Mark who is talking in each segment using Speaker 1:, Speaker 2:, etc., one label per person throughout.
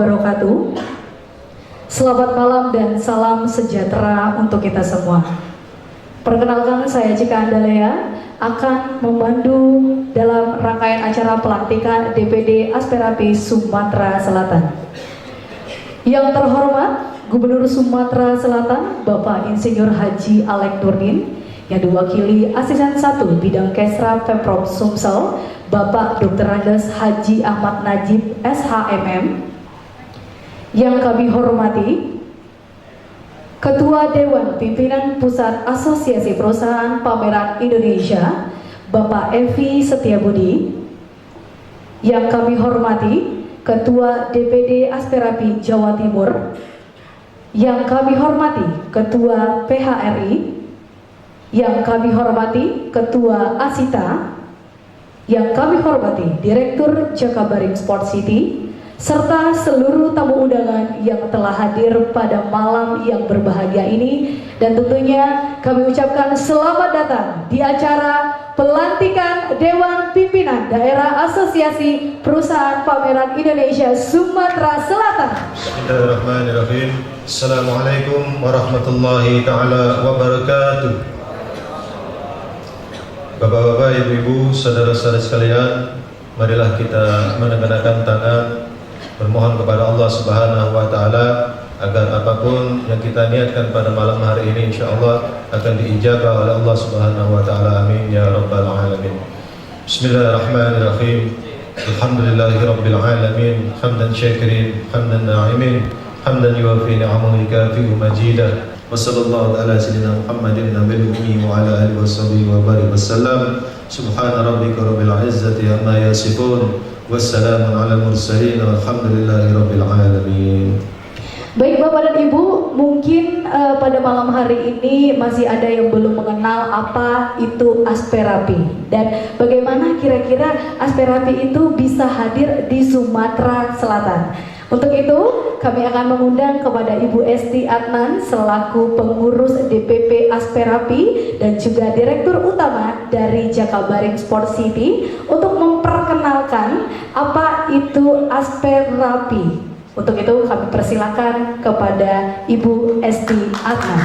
Speaker 1: wabarakatuh. Selamat malam dan salam sejahtera untuk kita semua. Perkenalkan, saya Cika Andalea akan memandu dalam rangkaian acara pelantikan DPD Asperapi Sumatera Selatan. Yang terhormat Gubernur Sumatera Selatan Bapak Insinyur Haji Alek Nurdin, yang diwakili Asisten 1 Bidang Kesra Pemprov Sumsel Bapak Dr. Andes Haji Ahmad Najib SHMM. Yang kami hormati Ketua Dewan Pimpinan Pusat Asosiasi Perusahaan Pameran Indonesia Bapak Evi Setiabudi. Yang kami hormati Ketua DPD Asperapi Jawa Timur. Yang kami hormati Ketua PHRI. Yang kami hormati Ketua Asita. Yang kami hormati Direktur Jakabaring Sport City, serta seluruh tamu undangan yang telah hadir pada malam yang berbahagia ini. Dan tentunya kami ucapkan selamat datang di acara pelantikan Dewan Pimpinan Daerah Asosiasi Perusahaan Pameran Indonesia Sumatera Selatan.
Speaker 2: Bismillahirrahmanirrahim. Assalamualaikum warahmatullahi ta'ala wabarakatuh. Bapak-bapak, ibu-ibu, saudara-saudara sekalian, marilah kita menengadahkan tangan, bermohon kepada Allah Subhanahu wa Ta'ala agar apapun yang kita niatkan pada malam hari ini insyaallah akan diijabah oleh Allah Subhanahu wa Ta'ala. Amin ya rabbal alamin. Bismillahirrahmanirrahim. Alhamdulillahirabbil alamin, hamdan syakirin, hamdan na'imin, hamdan yuwafi ni'amahu yukafi'u majidah. Wassallallahu ala sayyidina Muhammadin nabiyil ummi wa ala alihi washabihi wa barik wasallam. Subhana rabbika rabbil izzati amma yasifun, wassalamun ala mursalin, walhamdulillahi rabbil alamin.
Speaker 1: Baik Bapak dan Ibu, mungkin pada malam hari ini masih ada yang belum mengenal apa itu Asperapi dan bagaimana kira-kira Asperapi itu bisa hadir di Sumatera Selatan. Untuk itu kami akan mengundang kepada Ibu Esti Adnan selaku pengurus DPP Asperapi dan juga Direktur Utama dari Jakabaring Sport City untuk memperkenalkan apa itu Asperapi. Untuk itu kami persilakan kepada Ibu Esti Adnan.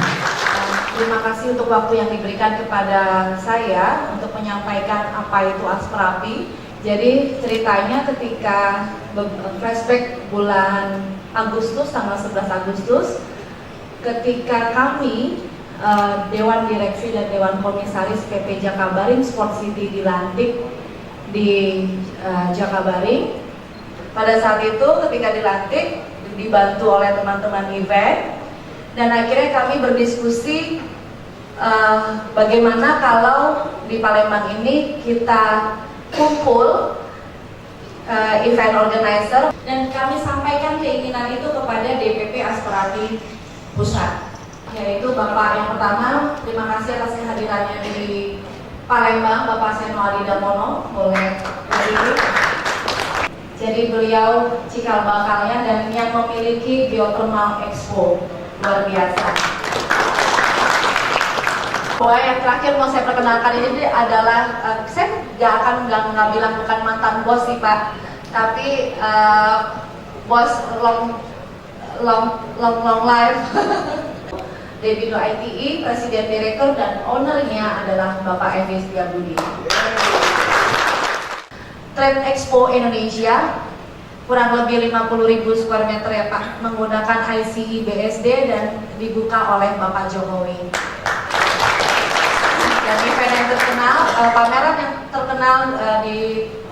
Speaker 3: Terima kasih untuk waktu yang diberikan kepada saya untuk menyampaikan apa itu Asperapi. Jadi ceritanya ketika flashback bulan Agustus, tanggal 11 Agustus, ketika kami Dewan Direksi dan Dewan Komisaris PP Jakabaring Sport City dilantik di Jakabaring. Pada saat itu ketika dilantik dibantu oleh teman-teman event, dan akhirnya kami berdiskusi bagaimana kalau di Palembang ini kita kumpul event organizer, dan kami sampaikan keinginan itu kepada DPP Asperapi Pusat, yaitu Bapak yang pertama, terima kasih atas kehadirannya di Palembang, Bapak Seno Adi Damono, boleh berdiri. Jadi beliau cikal bakalnya dan yang memiliki Geothermal Expo, luar biasa. Pokoknya yang terakhir mau saya perkenalkan ini adalah saya nggak bilang bukan mantan bos sih Pak, tapi bos long life. Debindo ITI, Presiden Direktur dan ownernya adalah Bapak Evi Setiabudi. Trade Expo Indonesia kurang lebih 50.000 square meter ya Pak, menggunakan ICI BSD dan dibuka oleh Bapak Jokowi. Dan event yang terkenal, pameran yang terkenal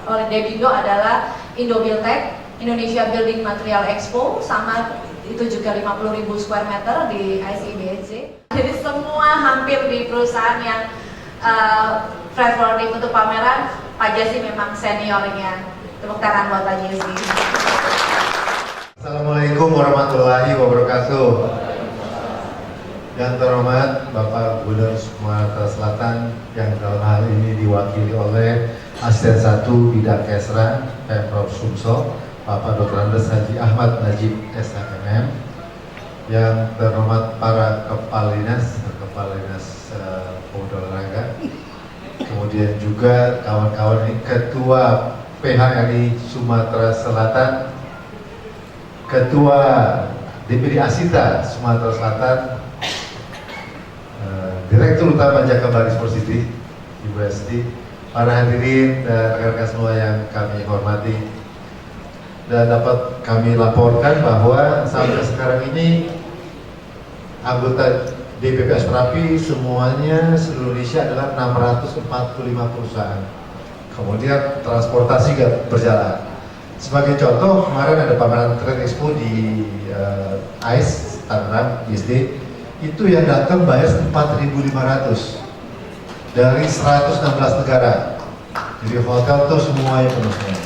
Speaker 3: oleh Debindo adalah Indobuildtech Indonesia Building Material Expo, sama itu juga 50.000 square meter di ICI BSD. Jadi semua hampir di perusahaan yang freight forwarding untuk pameran, Pak Jasi memang seniornya. Tepuk tangan buat Pak Jasi.
Speaker 4: Assalamualaikum warahmatullahi wabarakatuh. Yang terhormat Bapak Gubernur Sumatera Selatan yang dalam hal ini diwakili oleh Asisten 1 Bidang Kesra Pemprov Sumsel Bapak Dr. Andes Haji Ahmad Najib SHMM. Yang terhormat para Kepala Dinas Pemuda Olahraga, kemudian juga kawan-kawan Ketua PHRI Sumatera Selatan, Ketua DPD Asita Sumatera Selatan, Direktur Utama Jakabaring Sport City, Ibu Esti, para hadirin dan rekan-rekan semua yang kami hormati, dan dapat kami laporkan bahwa sampai sekarang ini anggota DPP Asprapi semuanya seluruh Indonesia adalah 645 perusahaan. Kemudian transportasi juga berjalan. Sebagai contoh, kemarin ada pameran Trade Expo di AIS Tangerang ISD, itu yang datang bayar 4.500 dari 116 negara. Jadi hotel tuh semuanya penuh semua.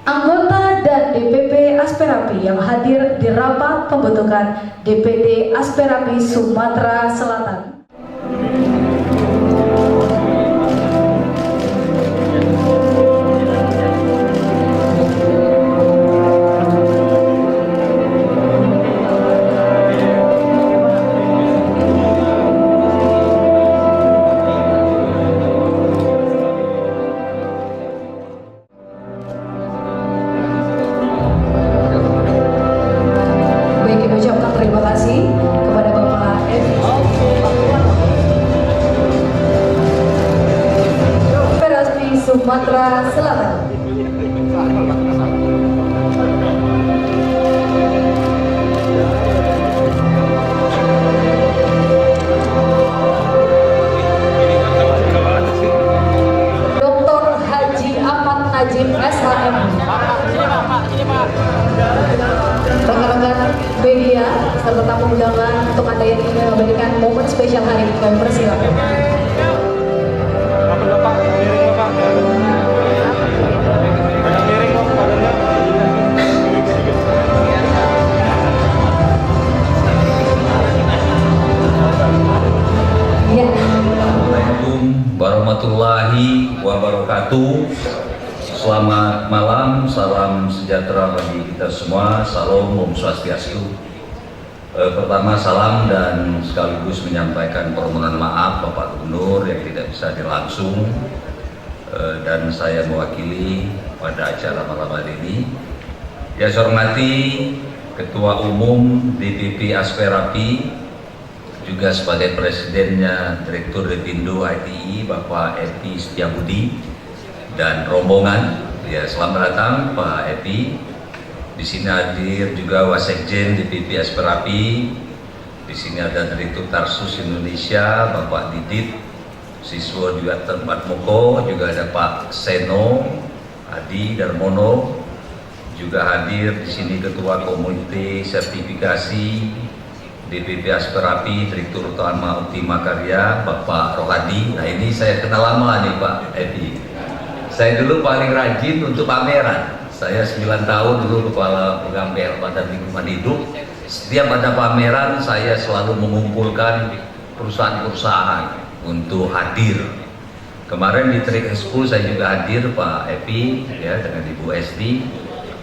Speaker 1: Anggota dan DPP Asperapi yang hadir di rapat pembentukan DPD Asperapi Sumatera Selatan. Terima kasih kepada Bapak Evi Asperapi Sumatera Selatan. Dr. Haji Ahmad Najib SHM. Rekan-rekan media serta tamu undangan, untuk Anda yang ingin memberikan momen spesial hari ini, kami persilakan. Ya.
Speaker 5: Assalamualaikum warahmatullahi wabarakatuh. Selamat malam, salam sejahtera bagi kita semua. Salam, Om Swastiastu. Pertama salam dan sekaligus menyampaikan permohonan maaf Bapak Gubernur yang tidak bisa dilangsung, dan saya mewakili pada acara malam hari ini. Yang saya hormati Ketua Umum DPP Asperapi, juga sebagai presidennya Direktur Depindo ITI Bapak Epi Setiabudi dan rombongan. Ya, selamat datang Pak Epi. Di sini hadir juga Wasekjen DPP Asperapi. Di sini ada Direktur Tarsus Indonesia Bapak Didit, siswa juga tempat Moko, juga ada Pak Seno Adi Darmono. Juga hadir di sini Ketua Komite Sertifikasi DPP Asperapi, Direktur Utama Ultima Karya Bapak Rohadi. Nah, ini saya kenal lama nih Pak Epi. Saya dulu paling rajin untuk pameran. Saya 9 tahun dulu Kepala Program BL Badan Lingkungan Hidup. Setiap ada pameran saya selalu mengumpulkan perusahaan-perusahaan untuk hadir. Kemarin di Trade Expo saya juga hadir Pak Epi ya, dengan Ibu Esti.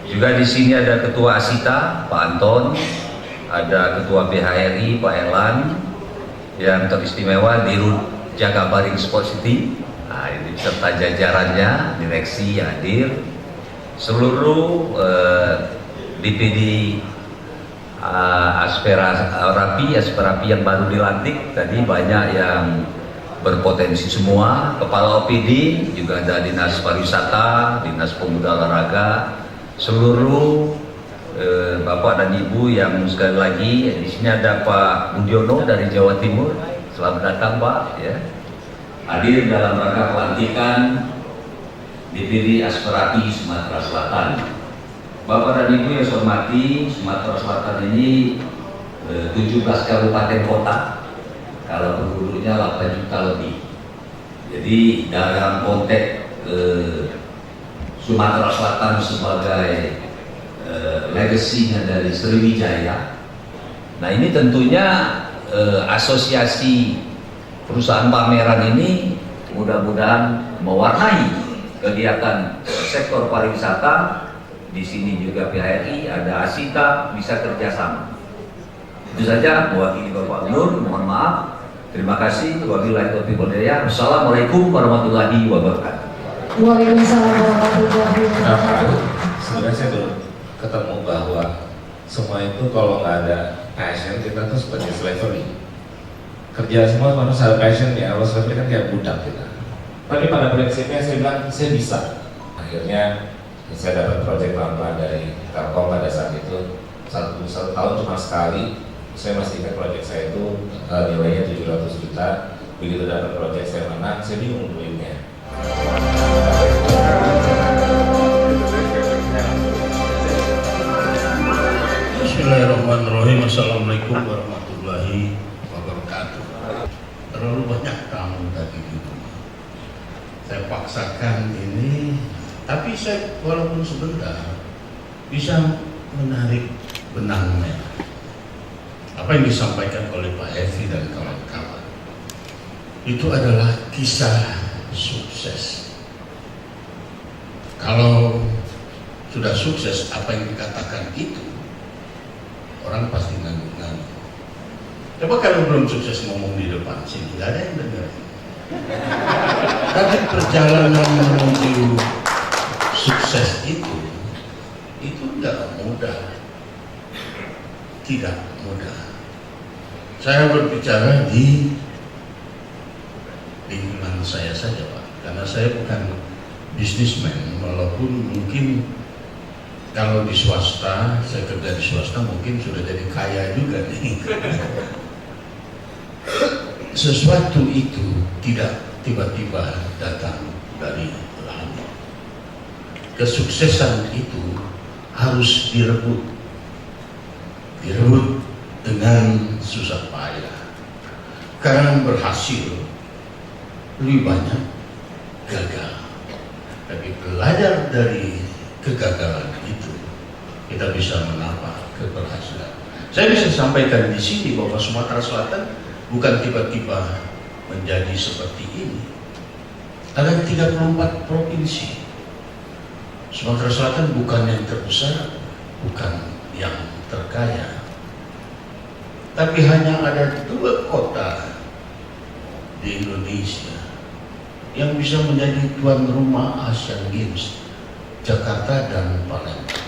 Speaker 5: Juga di sini ada Ketua Asita Pak Anton, ada Ketua BHRI Pak Elan, yang teristimewa Dirut Jakabaring Sport City. Nah, ini serta jajarannya, direksi hadir, seluruh DPD Asperapi yang baru dilantik. Tadi banyak yang berpotensi semua. Kepala OPD juga ada Dinas Pariwisata, Dinas Pemuda Olahraga, seluruh Bapak dan Ibu yang sekali lagi di sini ada Pak Budiono dari Jawa Timur. Selamat datang Pak ya. Hadir dalam rangka pelantikan DPD Asperapi Sumatera Selatan. Bapak dan Ibu yang saya hormati, Sumatera Selatan ini 17 kabupaten kota, kalau penduduknya 8 juta lebih. Jadi dalam konteks Sumatera Selatan sebagai legasinya dari Sriwijaya. Nah, ini tentunya asosiasi perusahaan pameran ini mudah-mudahan mewarnai kegiatan sektor pariwisata. Di sini juga PHRI, ada Asita, bisa kerjasama. Itu saja mewakili Bapak Nur, mohon maaf. Terima kasih. Wabillahi taufiq wal hidayah. Wassalamualaikum warahmatullahi wabarakatuh.
Speaker 1: Waalaikumsalam warahmatullahi wabarakatuh.
Speaker 6: Sebenarnya saya ketemu bahwa semua itu kalau nggak ada passion, kita tuh seperti slavery. Kerja semua harus ada passion ya, kalau slavery kan kayak budak kita. Tapi pada prinsipnya saya bilang, saya bisa. Akhirnya saya dapat proyek pelan-pelan dari Telkom pada saat itu. Satu tahun cuma sekali. Saya masih ingat proyek saya itu nilainya 700 juta. Begitu dapat proyek saya menang, saya bingung duitnya.
Speaker 7: Bismillahirrahmanirrahim. Assalamualaikum warahmatullahi wabarakatuh. Terlalu banyak tamu tadi di rumah. Saya paksakan ini, tapi saya walaupun sebentar bisa menarik benangnya. Apa yang disampaikan oleh Pak Evi dan kawan-kawan itu adalah kisah sukses. Kalau sudah sukses, apa yang dikatakan itu orang pasti ngangguk-ngangguk. Coba kalau belum sukses ngomong di depan sini, nggak ada yang dengar. Tapi perjalanan menuju sukses itu nggak mudah, tidak mudah. Saya berbicara di lingkungan saya saja, Pak, karena saya bukan bisnismen, walaupun mungkin kalau di swasta, saya kerja di swasta mungkin sudah jadi kaya juga nih. Sesuatu itu tidak tiba-tiba datang dari langit. Kesuksesan itu harus direbut dengan susah payah. Karena berhasil lebih banyak gagal. Tapi belajar dari kegagalan itu, kita bisa menambah keberhasilan. Saya bisa sampaikan di sini bahwa Sumatera Selatan bukan tiba-tiba menjadi seperti ini. Ada 34 provinsi. Sumatera Selatan bukan yang terbesar, bukan yang terkaya, tapi hanya ada 2 kota di Indonesia yang bisa menjadi tuan rumah Asian Games, Jakarta dan Palembang.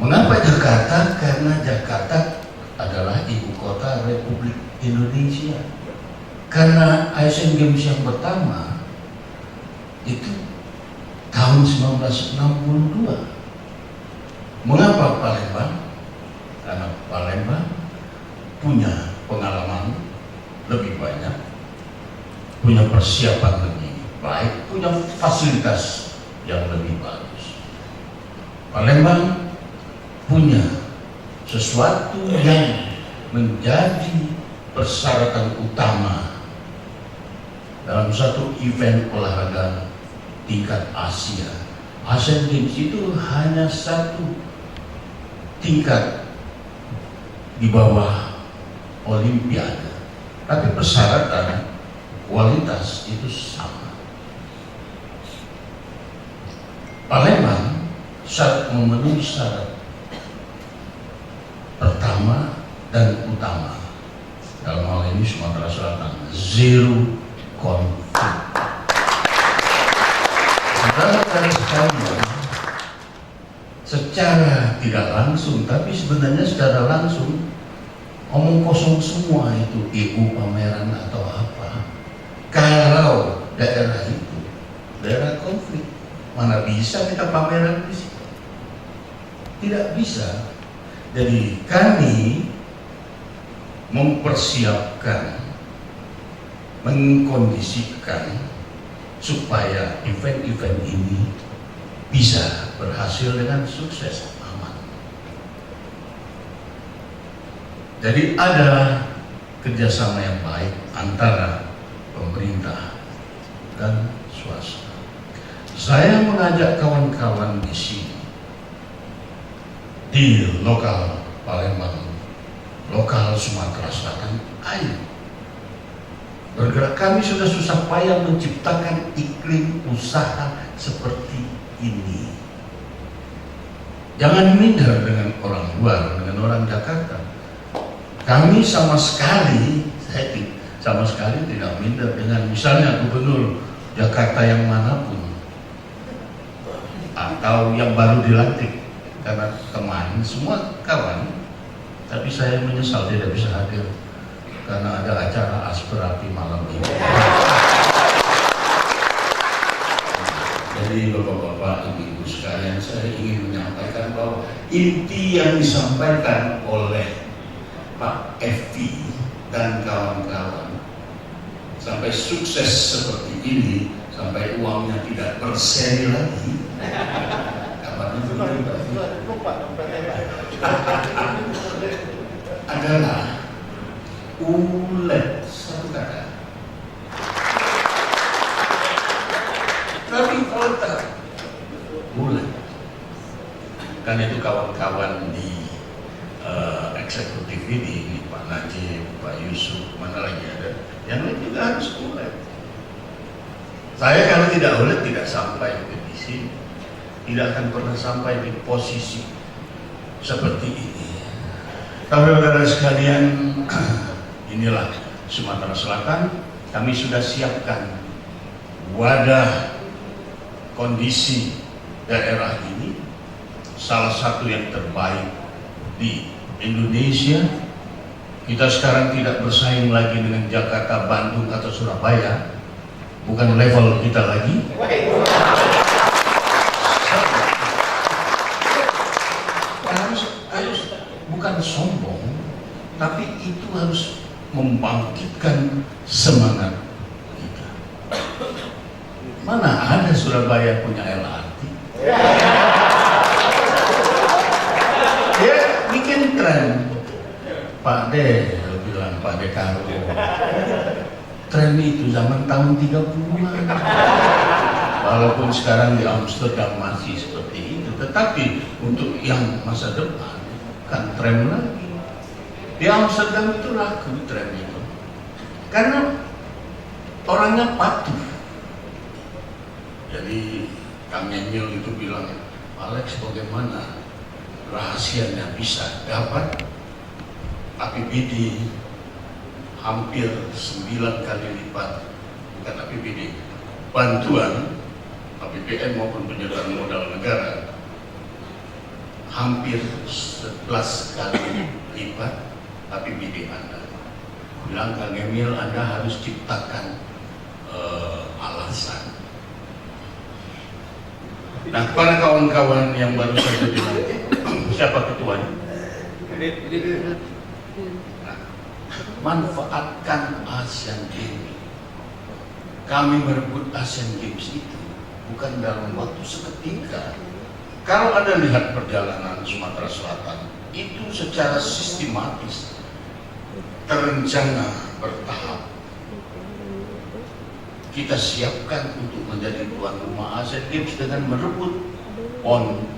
Speaker 7: Mengapa Jakarta? Karena Jakarta adalah ibu kota Republik Indonesia. Karena Asian Games yang pertama itu tahun 1962. Mengapa Palembang? Karena Palembang punya pengalaman lebih banyak, punya persiapan lebih baik, punya fasilitas yang lebih bagus. Palembang punya sesuatu yang menjadi persyaratan utama dalam satu event olahraga tingkat Asia. Asian Games itu hanya satu tingkat di bawah Olimpiade, tapi persyaratan kualitas itu sama. Palembang memenuhi syarat pertama dan utama, dalam hal ini Sumatera Selatan, zero konflik. Saudara-saudara sekalian, secara tidak langsung, tapi sebenarnya secara langsung, omong kosong semua itu EU pameran atau apa. Kalau daerah itu daerah konflik, mana bisa kita pameran di sini? Tidak bisa. Jadi kami mempersiapkan, mengkondisikan supaya event-event ini bisa berhasil dengan sukses, aman. Jadi ada kerjasama yang baik antara pemerintah dan swasta. Saya mengajak kawan-kawan di sini, di lokal Palembang, lokal Sumatera Selatan, ayo bergerak. Kami sudah susah payah menciptakan iklim usaha seperti ini. Jangan minder dengan orang luar, dengan orang Jakarta. Kami sama sekali tidak minder dengan misalnya gubernur Jakarta yang manapun, atau yang baru dilantik, karena kemarin semua kawan, tapi saya menyesal tidak bisa hadir karena ada acara aspirasi malam ini. Jadi bapak-bapak, ibu-ibu sekalian, saya ingin menyampaikan bahwa inti yang disampaikan oleh Pak Evi dan kawan-kawan sampai sukses seperti ini, sampai uangnya tidak berseri lagi. Kapan itu adalah ulet, satu kata. Tapi kalau tak ulet, kan itu kawan-kawan di eksekutif ini, Pak Najib, Pak Yusuf, mana lagi ada, yang lain juga harus ulet. Saya kalau tidak ulet tidak sampai di sini, tidak akan pernah sampai di posisi seperti ini. Tapi saudara sekalian, inilah Sumatera Selatan, kami sudah siapkan wadah kondisi daerah ini, salah satu yang terbaik di Indonesia. Kita sekarang tidak bersaing lagi dengan Jakarta, Bandung, atau Surabaya, bukan level kita lagi. Harus bukan sombong, tapi itu harus membangkitkan semangat kita. Mana ada Surabaya punya LRT? Dia bikin tren. Pak D bilang, Pak D Karo, tren itu zaman tahun 30-an. Walaupun sekarang di Amsterdam masih seperti itu, tetapi untuk yang masa depan kan tren lagi. Di Amsterdam itu laku tren itu, karena orangnya patuh. Jadi Kang Emil itu bilang, Alex, bagaimana rahasianya bisa dapat APBD hampir 9 kali lipat, bukan APBD, bantuan APBN maupun penyertaan modal negara hampir 11 kali lipat APBD Anda. Bilang Kang Emil, Anda harus ciptakan alasan. Nah, para kawan-kawan yang baru saja dilantik, siapa ketuanya? Nah, manfaatkan Asian Games. Kami merebut Asian Games itu bukan dalam waktu seketika. Kalau Anda lihat perjalanan Sumatera Selatan, itu secara sistematis, terencana, bertahap. Kita siapkan untuk menjadi tuan rumah Asian Games dengan merebut PON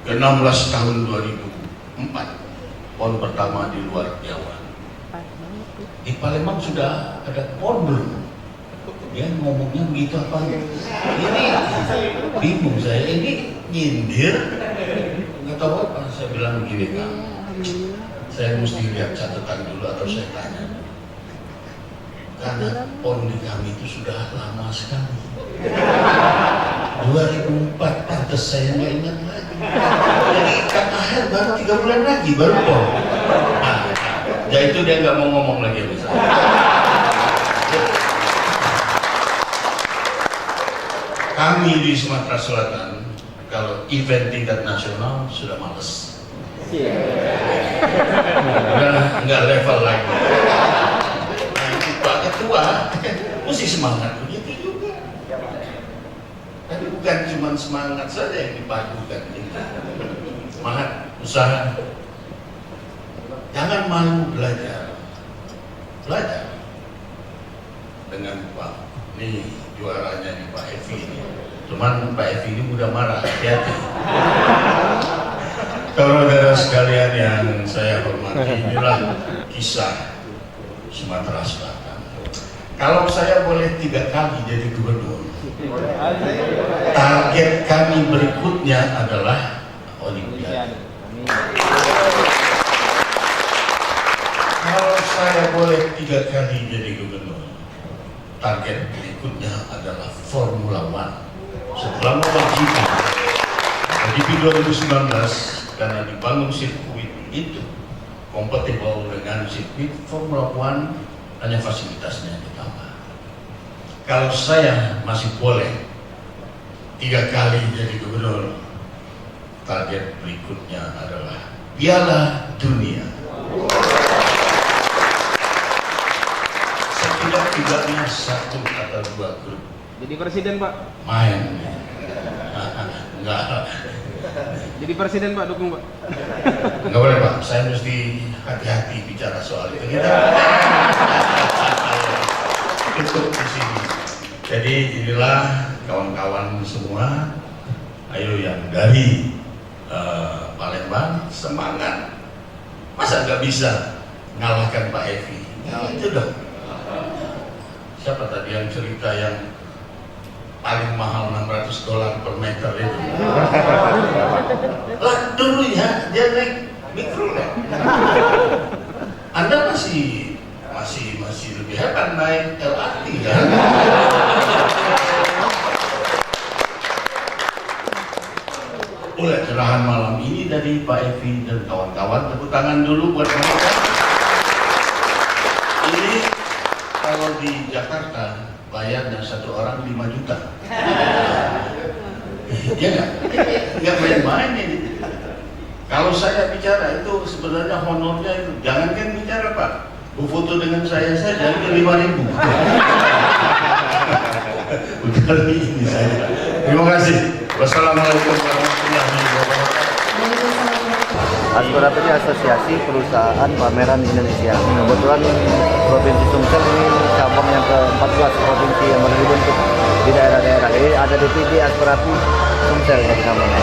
Speaker 7: ke-16 tahun 2004, PON pertama di luar Jawa. Di Palembang sudah ada PON belum? Dia ngomongnya begitu apa? Ini bingung saya, ini nyindir, nggak tahu apa. Saya bilang begini, Kang, saya mesti lihat catatan dulu atau saya tanya. Karena PON di kami itu sudah lama sekali. 2004, pantas saya nggak ingat lagi. Jadi Kang Aher baru 3 bulan lagi baru PON. Nah, ya itu dia nggak mau ngomong lagi sama saya. Kami di Sumatera Selatan, kalau event tingkat nasional sudah males. Nggak level lagi. Nah, itu Pak Ketua mesti semangat begitu juga. Tapi bukan cuma semangat saja yang dipadukan. Semangat usaha. Jangan malu belajar. Belajar dengan Pak. Nih juaranya nih Pak Evi ini. Cuman Pak Evi ini mudah marah, hati-hati. Saudara sekalian yang saya hormati, inilah kisah Sumatera Selatan. Kalau saya boleh 3 kali jadi gubernur, target kami berikutnya adalah Olimpiade. Kalau saya boleh 3 kali jadi gubernur, target berikutnya adalah Formula One. setelah mewajibkan GP 2019 karena dibangun sirkuit itu kompatibel dengan sirkuit Formula One, hanya fasilitasnya ditambah. Kalau saya masih boleh 3 kali jadi gubernur, target berikutnya adalah Piala Dunia. Setidaknya 1 atau 2 grup.
Speaker 8: Jadi presiden Pak?
Speaker 7: Main. Enggak.
Speaker 8: Jadi presiden Pak, dukung Pak?
Speaker 7: Enggak boleh Pak, saya mesti hati-hati bicara soal itu. Cukup di sini. Jadi inilah kawan-kawan semua, ayo yang dari Palembang semangat. Masa nggak bisa ngalahkan Pak Evi? Nah, itu dong. Siapa tadi yang cerita yang paling mahal $600 per meter itu? Lah dulu ya, dia naik mikrolet. Anda masih lebih hebat naik LRT kan? Oleh cerahan malam ini dari Pak Evi dan kawan-kawan, tepuk tangan dulu buat mereka. Ini kalau di Jakarta bayarnya 1 orang 5 juta. Ya nggak main-main ini. Kalau saya bicara itu sebenarnya honornya itu, jangankan bicara Pak, foto dengan saya saja itu 5.000. Bukan ini saya. Terima kasih. Wassalamualaikum warahmatullahi wabarakatuh.
Speaker 9: Asperapi ini asosiasi perusahaan pameran Indonesia. Kebetulan Provinsi Sumsel ini cabang yang ke-14 provinsi yang baru dibentuk di daerah-daerah. Jadi ada DPD Asperapi Sumsel yang namanya.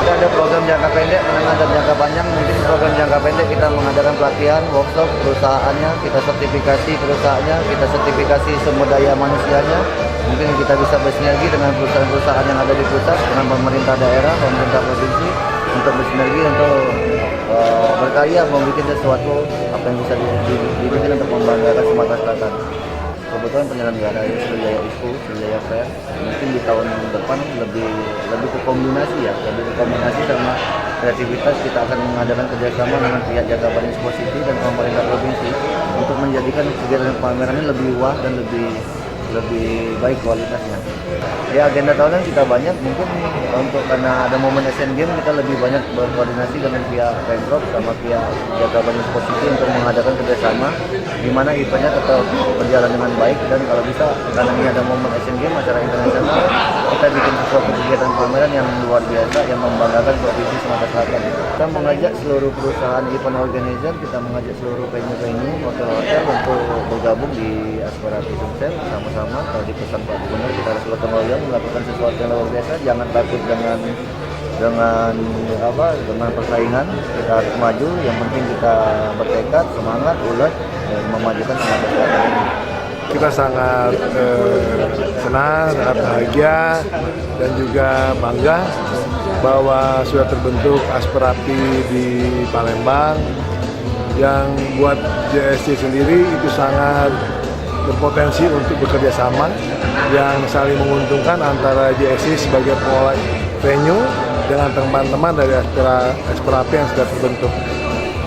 Speaker 9: Kita ada program jangka pendek, menengah dan jangka panjang. Mungkin program jangka pendek kita mengadakan pelatihan, workshop perusahaannya, kita sertifikasi perusahaannya, kita sertifikasi sumber daya manusianya. Mungkin kita bisa bersinergi dengan perusahaan-perusahaan yang ada di pusat, dengan pemerintah daerah, pemerintah provinsi untuk bersinergi untuk berkarya membuat sesuatu apa yang bisa dibikin untuk membanggakan Sumatera Selatan. Kebetulan penyelenggara Sriwijaya Expo, Sriwijaya Fair, mungkin di tahun depan lebih ke kombinasi ya, lebih ke kombinasi sama kreativitas. Kita akan mengadakan kerjasama dengan pihak Jakarta Expo City dan pemerintah provinsi untuk menjadikan kegiatan pameran ini lebih wah dan lebih baik kualitasnya. Ya agenda tahunan kita banyak, mungkin untuk karena ada momen Asian Games kita lebih banyak berkoordinasi dengan pihak Pemprov sama pihak Jakarta Expo City untuk mengadakan kerjasama di mana eventnya tetap berjalan dengan baik, dan kalau bisa karena ini ada momen Asian Games acara internasional, kita bikin sesuatu kegiatan pameran yang luar biasa yang membanggakan provinsi Sumatera Selatan. Kita mengajak seluruh perusahaan event organizer, kita mengajak seluruh venue-venue hotel-hotel untuk bergabung di Asperapi Sumsel sama-sama. Kalau di pesan Pak Gubernur kita harus gotong royong melakukan sesuatu yang luar biasa, jangan takut dengan persaingan. Kita harus maju, yang penting kita bertekad, semangat, ulet dan memajukan Sumatera Selatan ini.
Speaker 10: Kita sangat senang, sangat bahagia dan juga bangga bahwa sudah terbentuk Asperapi di Palembang yang buat JSC sendiri itu sangat berpotensi untuk bekerja sama yang saling menguntungkan antara JSC sebagai pengelola venue dengan teman-teman dari Asperapi yang sudah terbentuk.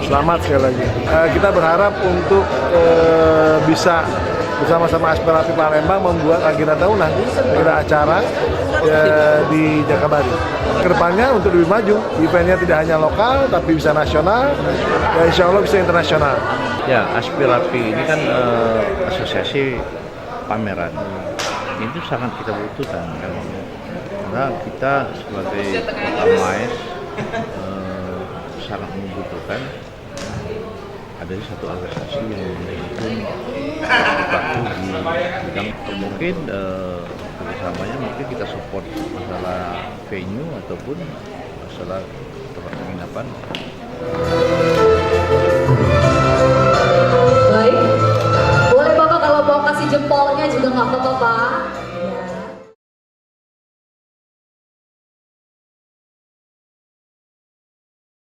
Speaker 10: Selamat sekali lagi. Kita berharap untuk bisa bersama-sama Asperapi Palembang membuat agenda tahunan, agenda acara di Jakabari. Kedepannya untuk lebih maju, eventnya tidak hanya lokal tapi bisa nasional, dan insya Allah bisa internasional.
Speaker 11: Ya, Asperapi ini kan asosiasi pameran. Itu sangat kita butuhkan karena kita sebagai pemain sangat membutuhkan ada satu organisasi yang baku di bidang. Mungkin kerjasamanya mungkin kita support masalah venue ataupun masalah tempat penginapan.
Speaker 1: Baik, boleh Bapak kalau mau kasih jempolnya juga nggak apa-apa Pak.